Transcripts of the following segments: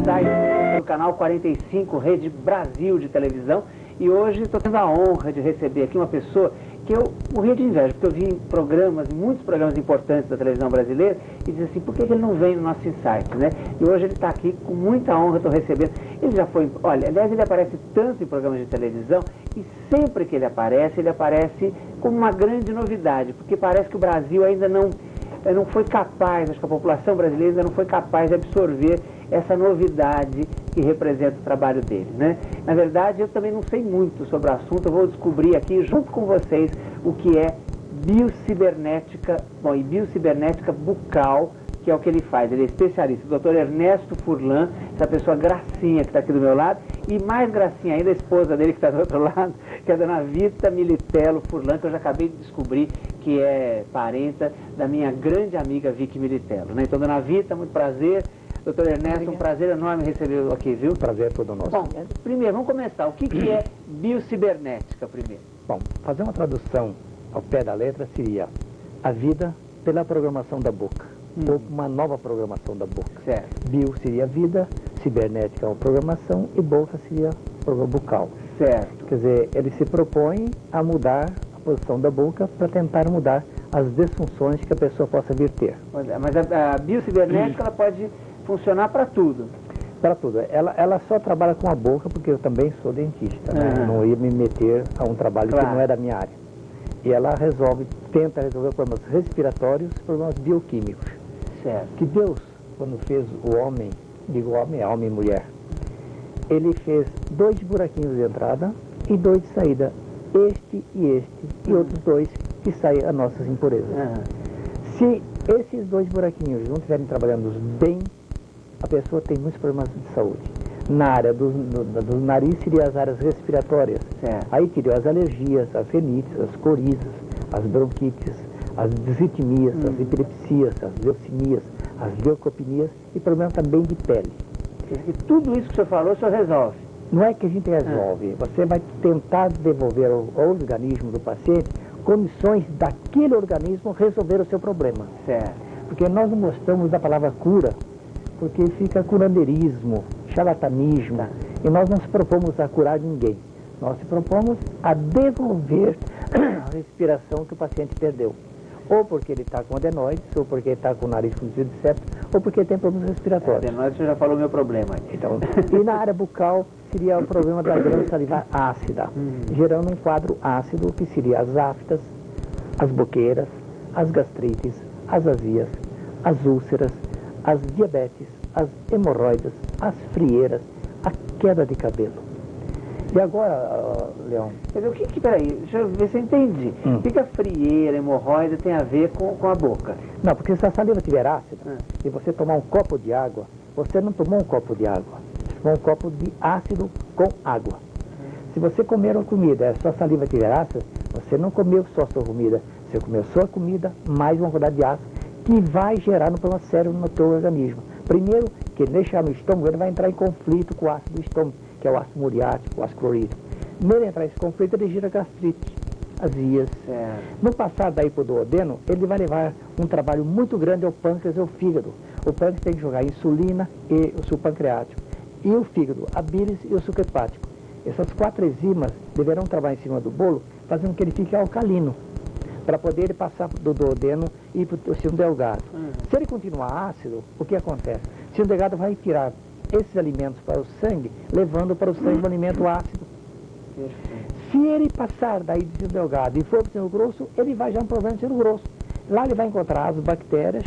Insight do canal 45 Rede Brasil de televisão. E hoje estou tendo a honra de receber aqui uma pessoa que eu morria de inveja, porque eu vi em programas, muitos programas importantes da televisão brasileira, e disse assim, por que ele não vem no nosso Insight, né? E hoje ele está aqui com muita honra, estou recebendo. Ele já foi, olha, aliás, ele aparece tanto em programas de televisão, e sempre que ele aparece como uma grande novidade, porque parece que o Brasil ainda não foi capaz, acho que a população brasileira ainda não foi capaz de absorver essa novidade que representa o trabalho dele, né? Na verdade, eu também não sei muito sobre o assunto, eu vou descobrir aqui, junto com vocês, o que é biocibernética, bom, e biocibernética bucal, que é o que ele faz. Ele é especialista, o Dr. Ernesto Furlan, essa pessoa gracinha que está aqui do meu lado, e mais gracinha ainda a esposa dele que está do outro lado, que é a dona Vita Militello Furlan, que eu já acabei de descobrir que é parenta da minha grande amiga Vicky Militello, né? Então, dona Vita, muito prazer. Doutor Ernesto, um prazer enorme recebê-lo aqui, viu? Prazer é todo nosso. Bom, primeiro, vamos começar. O que é biocibernética, primeiro? Bom, fazer uma tradução ao pé da letra seria a vida pela programação da boca, ou uma nova programação da boca. Certo. Bio seria vida, cibernética é uma programação e boca seria programa bucal. Certo. Quer dizer, ele se propõe a mudar a posição da boca para tentar mudar as disfunções que a pessoa possa vir ter. Mas a biocibernética, ela pode funcionar para tudo. Para tudo. Ela só trabalha com a boca, porque eu também sou dentista, né? Eu não ia me meter a um trabalho que não é da minha área. E ela tenta resolver problemas respiratórios, problemas bioquímicos. Certo. Que Deus, quando fez o homem, digo homem, é homem e mulher, ele fez 2 buraquinhos de entrada e 2 de saída, este, e outros 2 que saem as nossas impurezas. Se esses 2 buraquinhos não estiverem trabalhando bem, a pessoa tem muitos problemas de saúde. Na área do nariz seria as áreas respiratórias. Certo. Aí teriam as alergias, as rinites, as corizas, as bronquites, as disritmias, as epilepsias, as leucemias, as leucopenias e problemas também de pele. E tudo isso que o senhor falou, o senhor resolve? Não é que a gente resolve, você vai tentar devolver ao organismo do paciente condições daquele organismo resolver o seu problema. Certo. Porque nós não gostamos da palavra cura, porque fica curandeirismo, charlatanismo, e nós não nos propomos a curar ninguém. Nós nos propomos a devolver a respiração que o paciente perdeu. Ou porque ele está com adenoides, ou porque ele está com o nariz com desvio de septo, ou porque ele tem problemas respiratórios. Adenoides, você já falou o meu problema. Então, e na área bucal seria o problema da glândula salivar ácida, gerando um quadro ácido que seria as aftas, as boqueiras, as gastrites, as azias, as úlceras, as diabetes, as hemorroidas, as frieiras, a queda de cabelo. E agora, Leão? Peraí, deixa eu ver se eu entendi. O que a frieira, hemorroida tem a ver com a boca? Não, porque se a saliva estiver ácida e você tomar um copo de água, você não tomou um copo de água, você tomou um copo de ácido com água. Se você comer uma comida e a sua saliva estiver ácida, você não comeu só a sua comida, você comeu sua comida mais uma quantidade de ácido que vai gerar um problema sério no teu organismo. Primeiro, que ele deixar no estômago, ele vai entrar em conflito com o ácido do estômago, que é o ácido muriático, o ácido clorídrico. Nele entrar esse conflito, ele gira gastrite, azias. No passar daí para o duodeno, ele vai levar um trabalho muito grande ao pâncreas e ao fígado. O pâncreas tem que jogar a insulina e o suco pancreático. E o fígado, a bílis e o suco hepático. Essas 4 enzimas deverão trabalhar em cima do bolo, fazendo com que ele fique alcalino, para poder ele passar do duodeno e ir para o síndrome delgado. Se ele continuar ácido, o que acontece? O síndrome delgado vai tirar esses alimentos para o sangue, levando para o sangue um alimento ácido. Se ele passar daí de síndrome delgado e for para o síndrome grosso, ele vai já um problema de síndrome grosso. Lá ele vai encontrar as bactérias.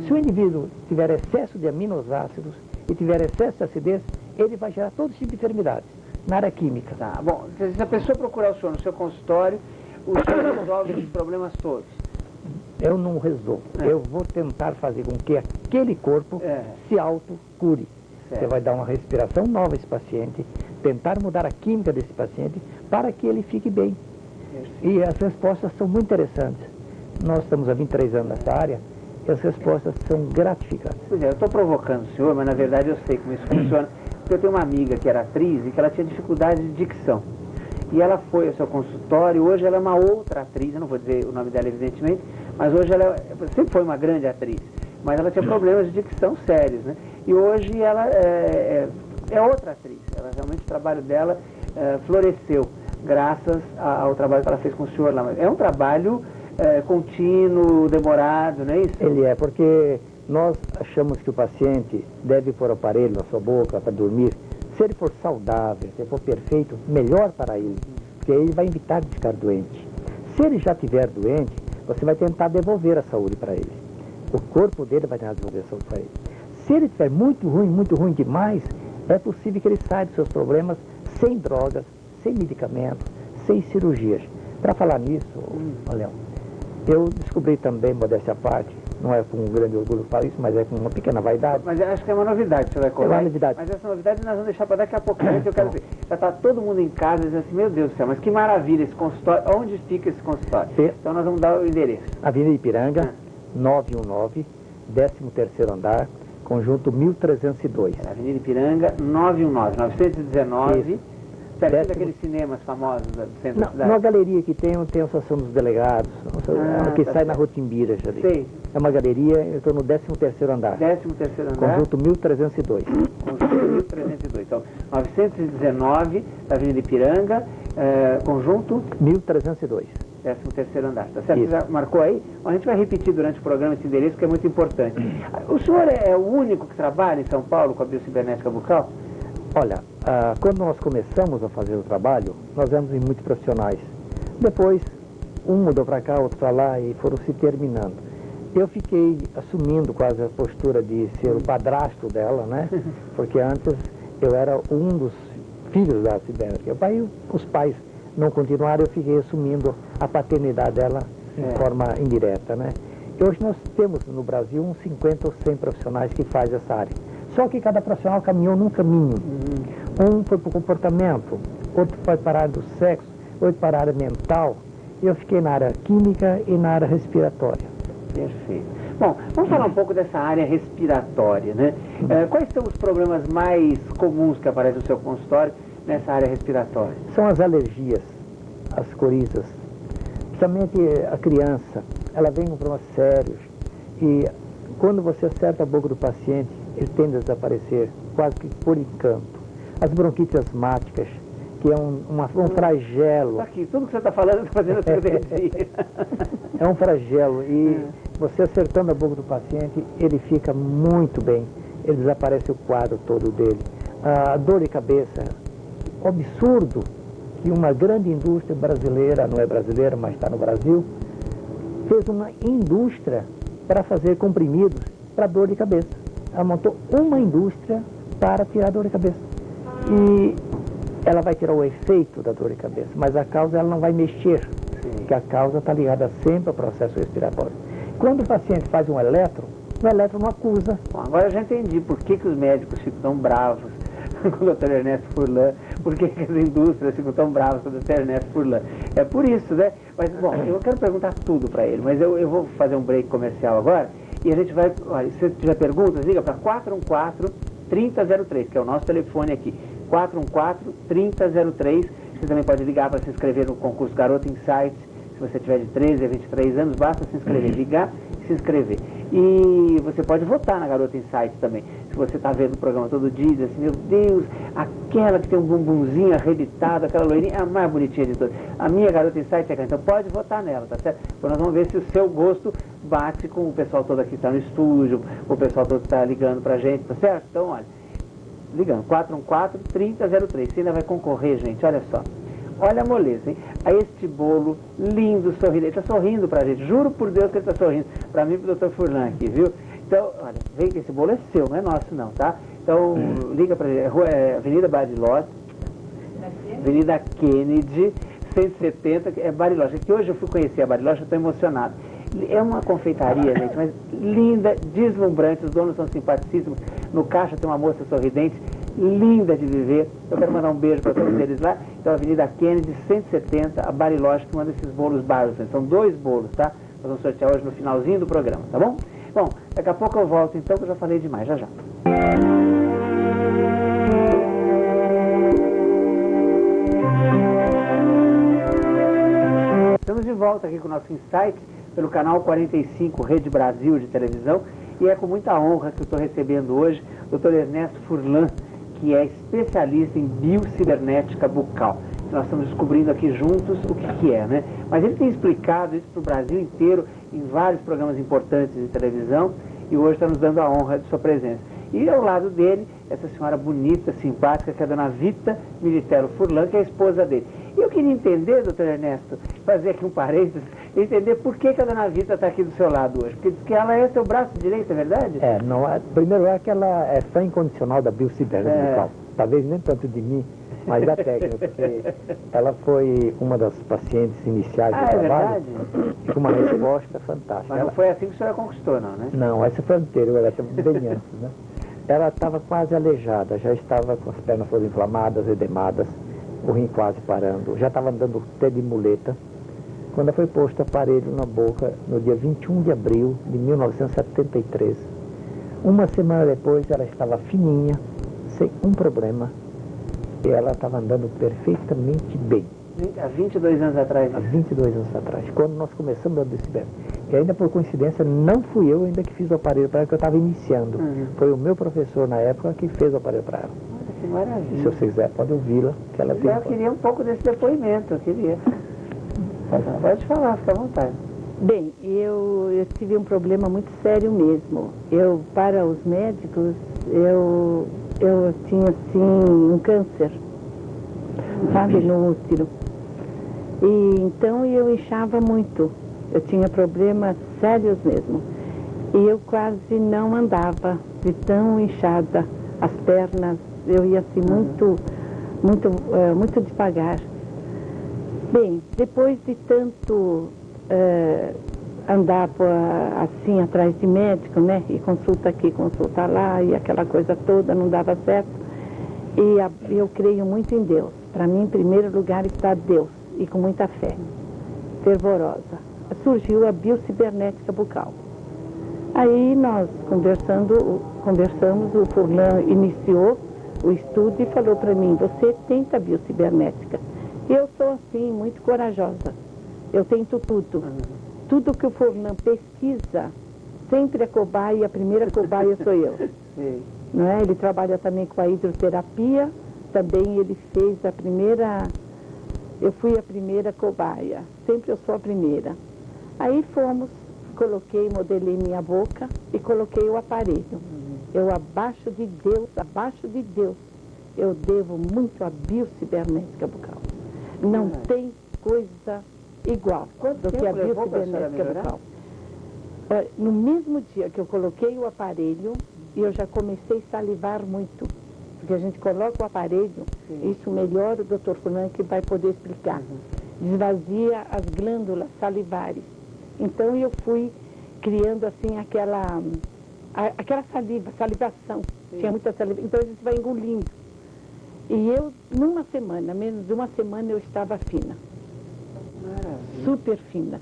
Se o indivíduo tiver excesso de aminoácidos e tiver excesso de acidez, ele vai gerar todo tipo de enfermidades na área química. Tá, bom, se a pessoa procurar o senhor no seu consultório, o senhor resolve os problemas todos? Eu não resolvo. Eu vou tentar fazer com que aquele corpo se autocure. Você vai dar uma respiração nova a esse paciente, tentar mudar a química desse paciente para que ele fique bem. E as respostas são muito interessantes. Nós estamos há 23 anos nessa área e as respostas são gratificantes. Pois é, eu estou provocando o senhor, mas na verdade eu sei como isso funciona. Porque eu tenho uma amiga que era atriz e que ela tinha dificuldade de dicção. E ela foi ao seu consultório, hoje ela é uma outra atriz, eu não vou dizer o nome dela evidentemente, mas hoje ela sempre foi uma grande atriz. Mas ela tinha problemas de dicção sérios, né? E hoje ela é outra atriz. Realmente o trabalho dela floresceu, graças ao trabalho que ela fez com o senhor lá. É um trabalho contínuo, demorado, não é isso? Ele é, porque nós achamos que o paciente deve pôr o aparelho na sua boca para dormir. Se ele for saudável, se ele for perfeito, melhor para ele, porque ele vai evitar de ficar doente. Se ele já estiver doente, você vai tentar devolver a saúde para ele. O corpo dele vai tentar devolver a saúde para ele. Se ele estiver muito ruim demais, é possível que ele saia dos seus problemas sem drogas, sem medicamentos, sem cirurgias. Para falar nisso, Léo, eu descobri também, modéstia à parte, não é com um grande orgulho falar isso, mas é com uma pequena vaidade. Mas eu acho que é uma novidade que você vai colocar. É uma novidade. Mas essa novidade nós vamos deixar para daqui a pouco. Eu quero ver. Já está todo mundo em casa dizendo assim, meu Deus do céu, mas que maravilha esse consultório. Onde fica esse consultório? Então nós vamos dar o endereço. Avenida Ipiranga, 919, 13º andar, conjunto 1302. Avenida Ipiranga, 919, Isso. perto daqueles cinemas famosos do centro da cidade. Numa galeria que tem a Associação dos Delegados, que sai na Rotimbiras ali. Sei. É uma galeria, eu estou no 13º andar. 13º andar. Conjunto 1302. Conjunto 1302. Então, 919, da Avenida Ipiranga, conjunto 1302. 13º andar, tá certo? Isso. Você já marcou aí? A gente vai repetir durante o programa esse endereço, que é muito importante. O senhor é o único que trabalha em São Paulo com a biocibernética bucal? Olha, quando nós começamos a fazer o trabalho, nós éramos muitos profissionais. Depois, um mudou para cá, outro para lá e foram se terminando. Eu fiquei assumindo quase a postura de ser o padrasto dela, né? Porque antes eu era um dos filhos da cibernética. Os pais não continuaram, eu fiquei assumindo a paternidade dela em forma indireta, né? E hoje nós temos no Brasil uns 50 ou 100 profissionais que fazem essa área. Só que cada profissional caminhou num caminho. Um foi para o comportamento, outro foi para a área do sexo, outro para a área mental. Eu fiquei na área química e na área respiratória. Perfeito. Bom, vamos falar um pouco dessa área respiratória, né? Quais são os problemas mais comuns que aparecem no seu consultório nessa área respiratória? São as alergias, as corizas. Principalmente a criança, ela vem com problemas sérios e quando você acerta a boca do paciente, ele tende a desaparecer quase que por encanto. As bronquites asmáticas, que é um flagelo. Aqui, tudo que você está falando está fazendo a sua energia. É um flagelo e você acertando a boca do paciente, ele fica muito bem. Ele desaparece o quadro todo dele. A dor de cabeça, o absurdo que uma grande indústria brasileira, não é brasileira, mas está no Brasil, fez uma indústria para fazer comprimidos para dor de cabeça. Ela montou uma indústria para tirar a dor de cabeça. E ela vai tirar o efeito da dor de cabeça, mas a causa ela não vai mexer, porque a causa está ligada sempre ao processo respiratório. Quando o paciente faz um eletro, o eletro não acusa. Bom, agora eu já entendi por que os médicos ficam tão bravos com o Dr. Ernesto Furlan, por que as indústrias ficam tão bravas com o Dr. Ernesto Furlan. É por isso, né? Mas, bom, eu quero perguntar tudo para ele, mas eu vou fazer um break comercial agora e a gente vai, olha, se tiver perguntas, liga para 414-3003, que é o nosso telefone aqui, 414-3003. Você também pode ligar para se inscrever no concurso Garota Insights. Se você tiver de 13 a 23 anos, basta se inscrever, ligar e se inscrever. E você pode votar na Garota Insights também. Se você está vendo o programa todo dia e diz assim, meu Deus, aquela que tem um bumbumzinho arrebitado, aquela loirinha, é a mais bonitinha de todas. A minha Garota Insights é aquela, então pode votar nela, tá certo? Então nós vamos ver se o seu gosto bate com o pessoal todo aqui que está no estúdio, o pessoal todo que está ligando pra gente, tá certo? Então, olha, ligando, 414-3003. Você ainda vai concorrer, gente, olha só. Olha a moleza, hein? A este bolo lindo, sorrindo. Ele está sorrindo pra gente. Juro por Deus que ele está sorrindo. Pra mim e pro Dr. Furlan aqui, viu? Então, olha, vem que esse bolo é seu, não é nosso não, tá? Então, liga pra gente. Avenida Bariloche, Avenida Kennedy, 170, é Bariloche. Que hoje eu fui conhecer a Bariloche, eu estou emocionado. É uma confeitaria, gente, mas linda, deslumbrante. Os donos são simpaticíssimos. No caixa tem uma moça sorridente, linda de viver. Eu quero mandar um beijo para todos eles lá. Então, Avenida Kennedy, 170, a Bariloche, que manda esses bolos bárbaros. São 2 bolos, tá? Nós vamos sortear hoje no finalzinho do programa, tá bom? Bom, daqui a pouco eu volto, então, que eu já falei demais. Já, já. Estamos de volta aqui com o nosso Insight pelo canal 45 Rede Brasil de televisão, e é com muita honra que eu estou recebendo hoje Dr. Ernesto Furlan, que é especialista em biocibernética bucal. Nós estamos descobrindo aqui juntos o que é, né? Mas ele tem explicado isso para o Brasil inteiro, em vários programas importantes de televisão, e hoje está nos dando a honra de sua presença. E ao lado dele, essa senhora bonita, simpática, que é a dona Vita Militero Furlan, que é a esposa dele. E eu queria entender, doutor Ernesto, fazer aqui um parênteses, entender por que a dona Vita está aqui do seu lado hoje. Porque diz que ela é seu braço direito, é verdade? Não, primeiro é que ela é fã incondicional da biocibernética bucal. Talvez nem tanto de mim, mas da técnica, porque ela foi uma das pacientes iniciais do trabalho. E com uma resposta fantástica. Mas não foi assim que a senhora conquistou, não, né? Não, essa foi anterior, ela estava bem antes, né? Ela estava quase aleijada, já estava com as pernas todas inflamadas, edemadas, o rim quase parando, já estava andando até de muleta, quando foi posto o aparelho na boca no dia 21 de abril de 1973. Uma semana depois ela estava fininha, sem um problema, e ela estava andando perfeitamente bem. Há 22 anos atrás? Há 22 anos atrás, quando nós começamos a descobrir. E ainda por coincidência, não fui eu ainda que fiz o aparelho para ela, que eu estava iniciando. Foi o meu professor na época que fez o aparelho para ela. Olha, que maravilha. Se você quiser, pode ouvi-la, que ela tem... Eu queria um pouco desse depoimento, eu queria. Pode falar, fica à vontade. Bem, eu tive um problema muito sério mesmo. Para os médicos, eu tinha, assim, um câncer, sabe, no útero. E então eu inchava muito. Eu tinha problemas sérios mesmo. E eu quase não andava de tão inchada. As pernas, eu ia assim muito devagar. Bem, depois de tanto andar assim atrás de médico, né? E consulta aqui, consulta lá, e aquela coisa toda, não dava certo. E eu creio muito em Deus. Para mim, em primeiro lugar, está Deus, e com muita fé, fervorosa. Surgiu a biocibernética bucal. Aí nós conversamos, o Furlan iniciou o estudo e falou para mim, você tenta a biocibernética. Eu sou assim, muito corajosa. Eu tento tudo. Tudo que o Furlan pesquisa, sempre a primeira cobaia sou eu. Sim. Não é? Ele trabalha também com a hidroterapia, também ele fez eu fui a primeira cobaia, sempre eu sou a primeira. Aí modelei minha boca e coloquei o aparelho. Eu, abaixo de Deus, eu devo muito à biocibernética bucal. Não tem coisa igual do que a biocibernética bucal. No mesmo dia que eu coloquei o aparelho, eu já comecei a salivar muito. Porque a gente coloca o aparelho, isso melhor o Dr. Furlan que vai poder explicar. Desvazia as glândulas salivares. Então eu fui criando assim aquela salivação. Tinha muita saliva. Então a gente vai engolindo. E eu, numa semana, menos de uma semana, eu estava fina. Maravilha. Super fina.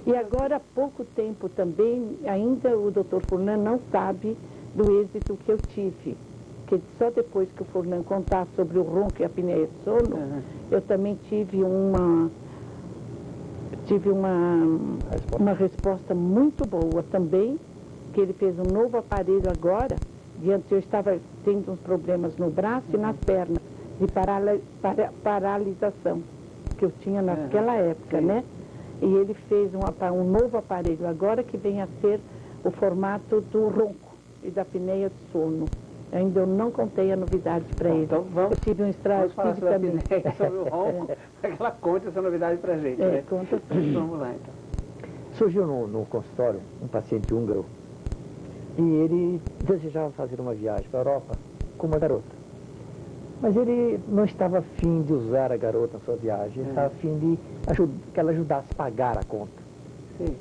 E agora, há pouco tempo também, ainda o Dr. Furlan não sabe do êxito que eu tive. Porque só depois que o Furlan contar sobre o ronco e a apneia de sono, eu também tive uma resposta muito boa também, que ele fez um novo aparelho agora, eu estava tendo uns problemas no braço e nas pernas, de paralisação, que eu tinha naquela época, né? E ele fez um novo aparelho agora, que vem a ser o formato do ronco e da apneia de sono. Ainda eu não contei a novidade para ele. Então vamos falar sobre a apneia, sobre o ronco, para que ela conte essa novidade para a gente. Né? Conta sim. Vamos lá, então. Surgiu no consultório um paciente húngaro e ele desejava fazer uma viagem para a Europa com uma garota. Mas ele não estava afim de usar a garota na sua viagem, ele estava afim de que ela ajudasse a pagar a conta. Sim.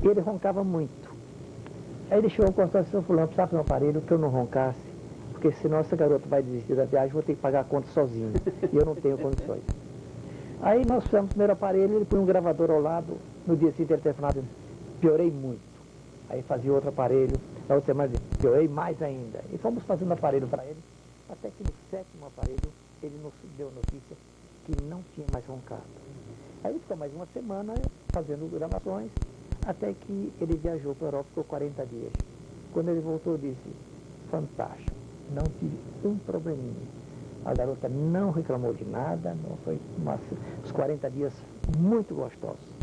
E ele roncava muito. Aí ele chegou ao consultório e disse, Fulano, precisava fazer um aparelho que eu não roncasse, porque senão essa garota vai desistir da viagem, vou ter que pagar a conta sozinho, e eu não tenho condições. Aí nós fizemos o primeiro aparelho, ele põe um gravador ao lado, no dia seguinte ele telefonava, piorei muito. Aí fazia outro aparelho, na outra semana piorei mais ainda. E fomos fazendo aparelho para ele, até que no 7º aparelho ele nos deu notícia que não tinha mais roncado. Aí ele ficou mais uma semana fazendo gravações, até que ele viajou para a Europa por 40 dias. Quando ele voltou, disse, fantástico. Não tive um probleminha. A garota não reclamou de nada, não foi uns 40 dias muito gostosos.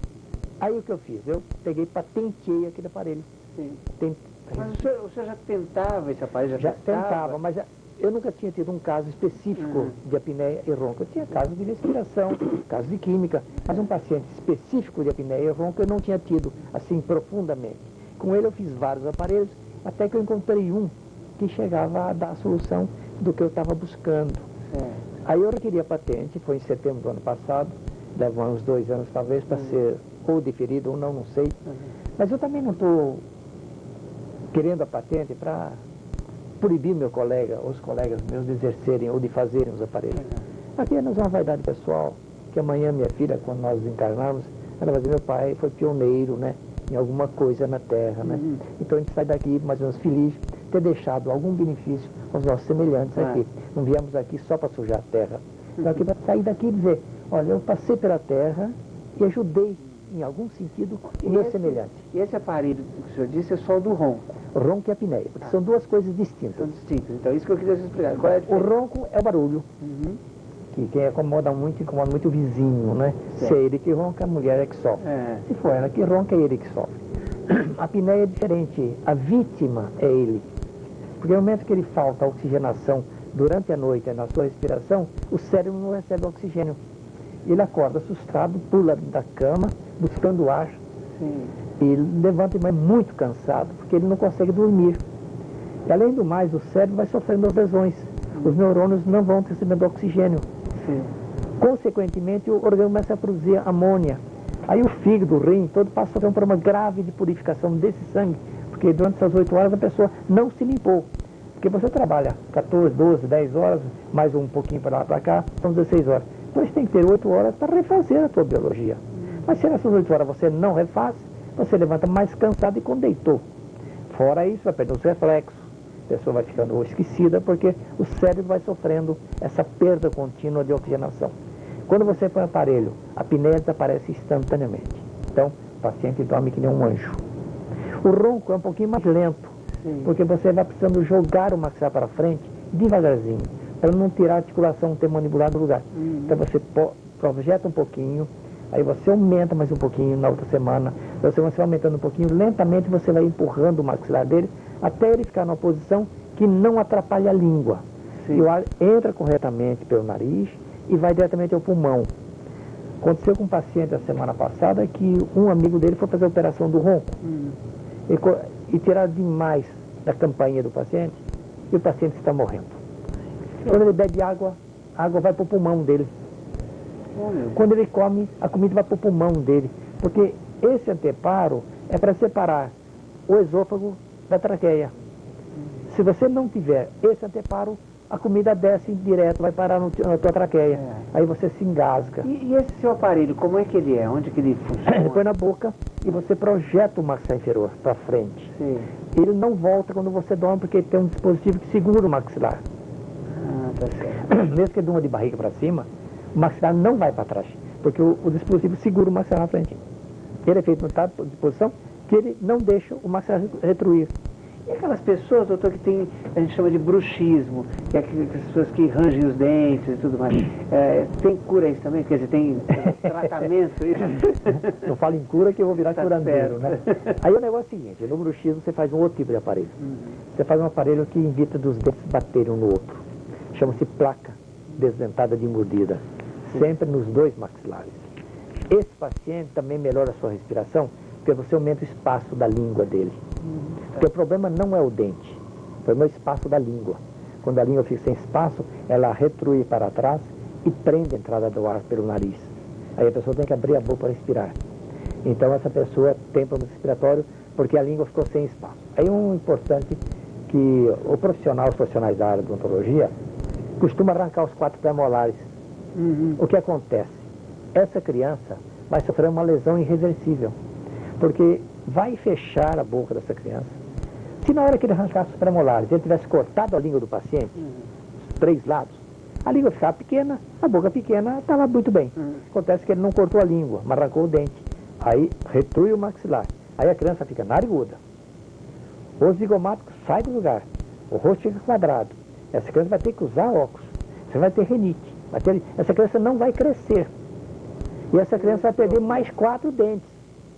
Aí o que eu fiz? Eu peguei, patenteei aquele aparelho. Sim. Mas o senhor já tentava esse aparelho? Já tentava, mas eu nunca tinha tido um caso específico de apneia e ronco. Eu tinha casos de respiração, casos de química, mas um paciente específico de apneia e ronco eu não tinha tido, assim, profundamente. Com ele eu fiz vários aparelhos, até que eu encontrei um que chegava a dar a solução do que eu estava buscando. Aí eu requeri a patente, foi em setembro do ano passado, leva uns 2 anos talvez para ser ou deferido ou não sei. Mas eu também não estou querendo a patente para proibir meu colega, os colegas meus de exercerem ou de fazerem os aparelhos. Apenas uma vaidade pessoal, que amanhã minha filha, quando nós encarnarmos, ela vai dizer, meu pai foi pioneiro, né, em alguma coisa na Terra, né? Então a gente sai daqui mais ou menos feliz de ter deixado algum benefício aos nossos semelhantes aqui. Não viemos aqui só para sujar a Terra. Então aqui para sair daqui e dizer, olha, eu passei pela Terra e ajudei, em algum sentido, o meu semelhante. E esse aparelho que o senhor disse é só o do ronco? Ronco e apneia, porque são duas coisas distintas. São distintas, então isso que eu queria explicar. Qual é o ronco é o barulho, que quem incomoda muito o vizinho, né? Se é ele que ronca, a mulher é que sofre. Se for ela que ronca, é ele que sofre. A apneia é diferente, a vítima é ele. Porque no momento que ele falta oxigenação durante a noite na sua respiração, o cérebro não recebe oxigênio. Ele acorda assustado, pula da cama, buscando ar. E levanta e é muito cansado, porque ele não consegue dormir. E além do mais, o cérebro vai sofrendo lesões. Os neurônios não vão recebendo oxigênio. Consequentemente, o organismo começa a produzir amônia. Aí o fígado, o rim, todo passa a sofrer um problema grave de purificação desse sangue, porque durante essas 8 horas a pessoa não se limpou. Porque você trabalha 14, 12, 10 horas, mais um pouquinho para lá para cá, são 16 horas. Então você tem que ter 8 horas para refazer a sua biologia. Mas se nessas 8 horas você não refaz, você levanta mais cansado e quando deitou. Fora isso, vai perder os reflexos, a pessoa vai ficando esquecida, porque o cérebro vai sofrendo essa perda contínua de oxigenação. Quando você põe o aparelho, a apneia desaparece instantaneamente. Então, o paciente dorme que nem um anjo. O ronco é um pouquinho mais lento, porque você vai precisando jogar o maxilar para frente devagarzinho, para não tirar a articulação mandibular do lugar. Então você projeta um pouquinho, aí você aumenta mais um pouquinho na outra semana, você vai aumentando um pouquinho, lentamente você vai empurrando o maxilar dele, até ele ficar numa posição que não atrapalha a língua. E o ar entra corretamente pelo nariz e vai diretamente ao pulmão. Aconteceu com um paciente a semana passada que um amigo dele foi fazer a operação do ronco e tiraram demais da campainha do paciente e o paciente está morrendo. Quando ele bebe água, a água vai para o pulmão dele. Quando ele come, a comida vai para o pulmão dele. Porque esse anteparo é para separar o esôfago da traqueia. Se você não tiver esse anteparo, a comida desce direto, vai parar na tua traqueia. Aí você se engasga. E esse seu aparelho, como é que ele é? Onde que ele funciona? Ele põe na boca e você projeta o maxilar inferior para frente. Ele não volta quando você dorme, porque tem um dispositivo que segura o maxilar. Tá certo. Mesmo que ele durma de barriga para cima, o maxilar não vai para trás, porque o dispositivo segura o maxilar na frente. Ele é feito numa disposição que ele não deixa o maxilar retruir. E aquelas pessoas, doutor, que tem, a gente chama de bruxismo, que é aquelas pessoas que rangem os dentes e tudo mais, tem cura isso também? Quer dizer, tem tratamento isso? Não falo em cura que eu vou virar curandeiro, né? Aí o negócio é o seguinte, no bruxismo você faz um outro tipo de aparelho. Você faz um aparelho que evita dos dentes baterem um no outro. Chama-se placa desdentada de mordida, sempre nos 2 maxilares. Esse paciente também melhora a sua respiração, porque você aumenta o espaço da língua dele. Porque o problema não é o dente, o problema é o espaço da língua. Quando a língua fica sem espaço, ela retrui para trás e prende a entrada do ar pelo nariz. Aí a pessoa tem que abrir a boca para respirar. Então essa pessoa tem problema respiratório porque a língua ficou sem espaço. Aí um importante que os profissionais da área de odontologia costuma arrancar os 4 pré-molares. O que acontece? Essa criança vai sofrer uma lesão irreversível, porque vai fechar a boca dessa criança. Se na hora que ele arrancasse os pré-molares, ele tivesse cortado a língua do paciente, os 3 lados, a língua ficava pequena, a boca pequena, estava muito bem. Acontece que ele não cortou a língua, mas arrancou o dente. Aí retrui o maxilar. Aí a criança fica nariguda. O zigomático sai do lugar. o rosto fica quadrado. Essa criança vai ter que usar óculos. Você vai ter rinite. Essa criança não vai crescer. E essa criança vai perder mais 4 dentes,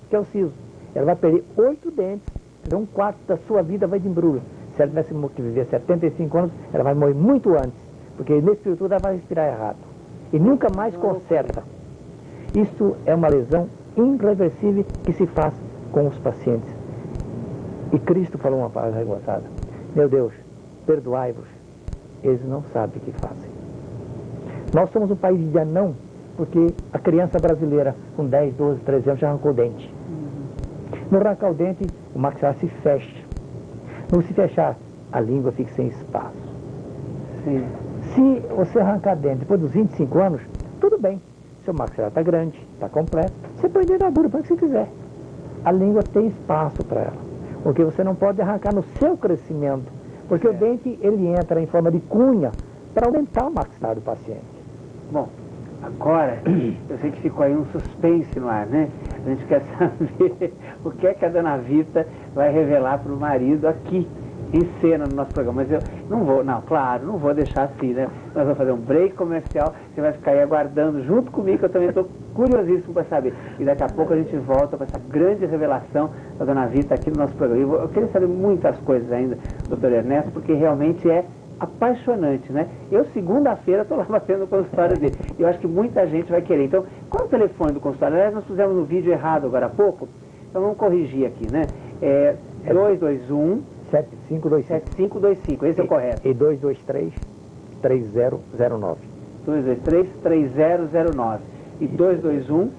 que é o siso. Ela vai perder 8 dentes. Então, 1/4 da sua vida vai de embrulho. Se ela tivesse que viver 75 anos, ela vai morrer muito antes. Porque nesse período ela vai respirar errado. E nunca mais conserta. Isso é uma lesão irreversível que se faz com os pacientes. E Cristo falou uma palavra regoçada: meu Deus, perdoai-vos, eles não sabem o que fazem. Nós somos um país de anão, porque a criança brasileira com 10, 12, 13 anos já arrancou o dente. No arrancar o dente, o maxilar se fecha. No se fechar, a língua fica sem espaço. Sim. Se você arrancar dente depois dos 25 anos, tudo bem. Seu maxilar está grande, está completo, você põe dentadura para o que você quiser. A língua tem espaço para ela. Porque você não pode arrancar no seu crescimento. Porque o dente, ele entra em forma de cunha para aumentar o maxilar do paciente. Bom, agora, eu sei que ficou aí um suspense no ar, né? A gente quer saber o que é que a dona Vita vai revelar para o marido aqui, em cena, no nosso programa. Mas eu não vou deixar assim, né? Nós vamos fazer um break comercial, você vai ficar aí aguardando junto comigo, que eu também estou curiosíssimo para saber. E daqui a pouco a gente volta para essa grande revelação da dona Vita aqui no nosso programa. Eu queria saber muitas coisas ainda, doutor Ernesto, porque realmente é apaixonante, né? Eu, segunda-feira, estou lá batendo o consultório dele. E eu acho que muita gente vai querer. Então, qual é o telefone do consultório? Aliás, nós pusemos no vídeo errado agora há pouco, então vamos corrigir aqui, né? É 221 7525, esse é o correto. E 223-3009. 223-3009. E 221